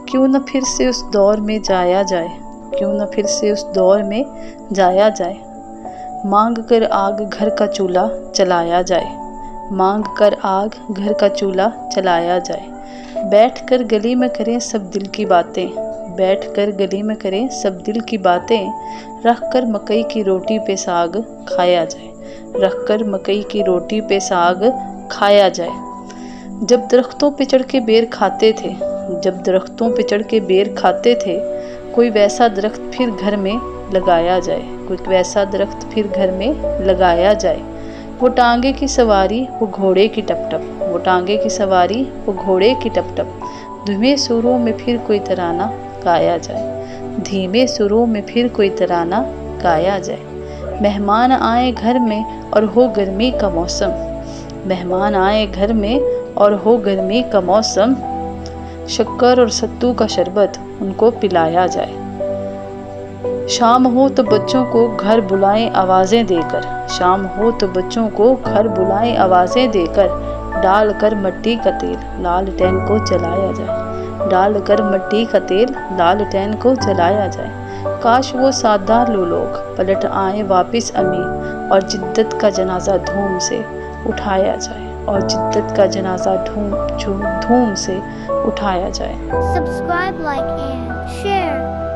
क्यों न फिर से उस दौर में जाया जाए, क्यों न फिर से उस दौर में जाया जाए। मांग कर आग घर का चूल्हा चलाया जाए, मांग कर आग घर का चूल्हा चलाया जाए। बैठ कर गली में करें सब दिल की बातें, बैठ कर गली में करें सब दिल की बातें। रख कर मकई की रोटी पे साग खाया जाए, रख कर मकई की रोटी पे साग खाया जाए। जब दरख्तों पे चढ़ के बेर खाते थे, जब दरख्तों पे चढ़ के बेर खाते थे, कोई वैसा दरख्त फिर घर में लगाया जाए, कोई वैसा दरख्त फिर घर में लगाया जाए। वो टांगे की सवारी वो घोड़े की टप टप, वो टांगे की सवारी वो घोड़े की टप टप। धीमे सुरों में फिर कोई तराना गाया जाए, धीमे सुरों में फिर कोई तराना गाया जाए। मेहमान आए घर में और हो गर्मी का मौसम, मेहमान आए घर में और हो गर्मी का मौसम। शक्कर और सत्तू का शरबत उनको पिलाया जाए। शाम हो तो बच्चों को घर बुलाएं आवाज़ें देकर, शाम हो तो बच्चों को घर बुलाएं आवाज़ें देकर। डाल कर मट्टी का तेल लालटेन को जलाया जाए, डाल कर मट्टी का तेल लालटेन को जलाया जाए। काश वो सादार लोग पलट आए वापस अमीर, और जिद्दत का जनाजा धूम से उठाया जाए, और जिद्दत का जनाजा धूम से उठाया जाए। Subscribe, like and share.